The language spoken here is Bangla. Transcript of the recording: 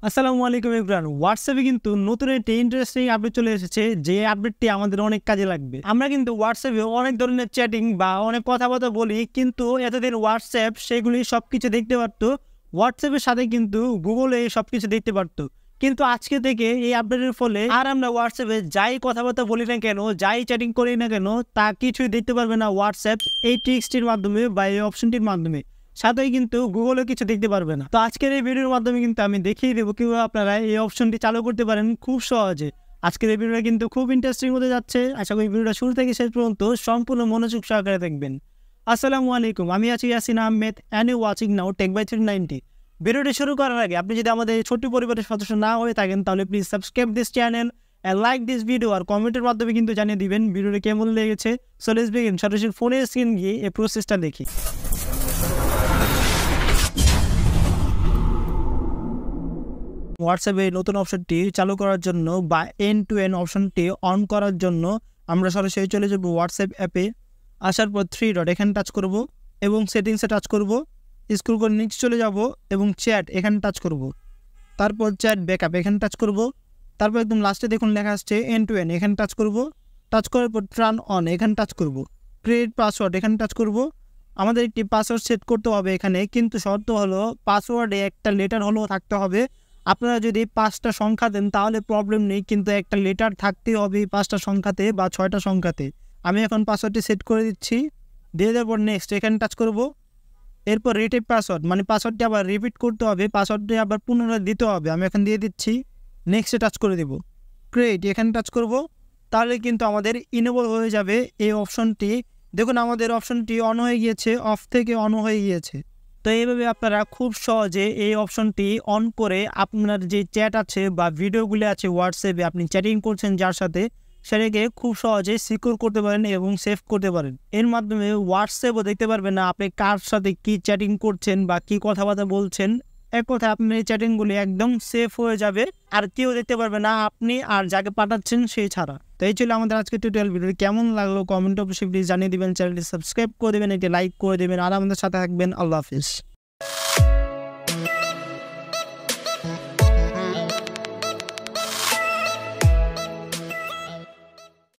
আসসালামু আলাইকুম এভরিওয়ান। হোয়াটসঅ্যাপে কিন্তু নতুন একটা ইন্টারেস্টিং আপডেট চলে এসেছে, যে আপডেটটি আমাদের অনেক কাজে লাগবে। আমরা কিন্তু হোয়াটসঅ্যাপে অনেক ধরনের চ্যাটিং বা অনেক কথাবার্তা বলি, কিন্তু এতদিন হোয়াটসঅ্যাপ সেগুলি সবকিছু দেখতে পারতো। হোয়াটসঅ্যাপের সাথে কিন্তু গুগলে সবকিছু দেখতে পারতো, কিন্তু আজকে থেকে এই আপডেটের ফলে আর আমরা হোয়াটসঅ্যাপে যাই কথাবার্তা বলি না কেন, যাই চ্যাটিং করি না কেন, তা কিছুই দেখতে পারবে না হোয়াটসঅ্যাপ এই ট্রিক্সটির মাধ্যমে বা এই অপশনটির মাধ্যমে। সাথেই কিন্তু গুগলে কিছু দেখতে পারবে না। তো আজকের এই ভিডিওর মাধ্যমে কিন্তু আমি দেখিয়ে দেবো কিভাবে আপনারা এই অপশনটি চালু করতে পারেন খুব সহজে। আজকের এই ভিডিওটা কিন্তু খুব ইন্টারেস্টিং হতে যাচ্ছে। আশা করি ভিডিওটা শুরু থেকে শেষ পর্যন্ত সম্পূর্ণ মনোযোগ সহকারে দেখবেন। আসসালামু আলাইকুম, আমি আছি Yasin Ahmed and you watching now tech by 390। ভিডিওটি শুরু করার আগে আপনি যদি আমাদের ছোট্ট পরিবারের সদস্য না হয়ে থাকেন, তাহলে please subscribe this channel and like this video, আর কমেন্টের মাধ্যমে কিন্তু জানিয়ে দিবেন ভিডিওটি কেমন লেগেছে। So let's begin. সরাসরি ফোনের স্ক্রিন গিয়ে এই প্রসেসটা দেখি। হোয়াটসঅ্যাপে নতুন অপশনটি চালু করার জন্য বা এন্ড টু এন্ড অপশনটি অন করার জন্য আমরা সরাসরি চলে যাব হোয়াটসঅ্যাপ অ্যাপে। আসার পর 3 ডট এখানে টাচ করব এবং সেটিংসে টাচ করব। স্ক্রল করে নিচে চলে যাব এবং চ্যাট এখানে টাচ করব। তারপর চ্যাট ব্যাকআপ এখানে টাচ করব। তারপর একদম লাস্টে দেখুন লেখা আসছে এন্ড টু এন্ড, এখানে টাচ করব। টাচ করার পর টার্ন অন এখানে টাচ করব। ক্রিয়েট পাসওয়ার্ড এখানে টাচ করব। আমাদের একটি পাসওয়ার্ড সেট করতে হবে এখানে, কিন্তু শর্ত হলো পাসওয়ার্ডে একটা লেটার হলেও থাকতে হবে। আপনারা যদি 5টা সংখ্যা দেন তাহলে প্রবলেম নেই, কিন্তু একটা লেটার থাকতেই হবে 5টা সংখ্যাতে বা 6টা সংখ্যাতে। আমি এখন পাসওয়ার্ডটি সেট করে দিচ্ছি। দিয়ে দেওয়ার পর নেক্সট এখানে টাচ করব। এরপর রিটাইপ পাসওয়ার্ড, মানে পাসওয়ার্ডটি আবার রিপিট করতে হবে, পাসওয়ার্ডটি আবার পুনরায় দিতে হবে। আমি এখন দিয়ে দিচ্ছি, নেক্সটে টাচ করে দেব। ক্রিয়েট এখানে টাচ করব। তাহলে কিন্তু আমাদের ইনেবল হয়ে যাবে এই অপশনটি। দেখুন আমাদের অপশনটি অন হয়ে গিয়েছে, অফ থেকে অন হয়ে গিয়েছে। তো এইভাবে আপনারা খুব সহজে এই অপশনটি অন করে আপনার যে চ্যাট আছে বা ভিডিওগুলি আছে হোয়াটসঅ্যাপে আপনি চ্যাটিং করছেন যার সাথে, সেটাকে খুব সহজে সিকিউর করতে পারেন এবং সেভ করতে পারেন। এর মাধ্যমে হোয়াটসঅ্যাপও দেখতে পারবেন না আপনি কার সাথে কি চ্যাটিং করছেন বা কি কথাবার্তা বলছেন। এক কথায় আপনার এই চ্যাটিংগুলি একদম সেফ হয়ে যাবে, আর কেউ দেখতে পারবে না, আপনি আর যাকে পাঠাচ্ছেন সেই ছাড়া। তো এই ছিল আমাদের আজকে টিউটোরিয়াল। ভিডিও কেমন লাগলো কমেন্ট অবশ্যই প্লিজ জানিয়ে দিবেন। চ্যানেলটি সাবস্ক্রাইব করে দেবেন, একটি লাইক করে দেবেন, আর আমাদের সাথে থাকবেন। আল্লাহ হাফিজ।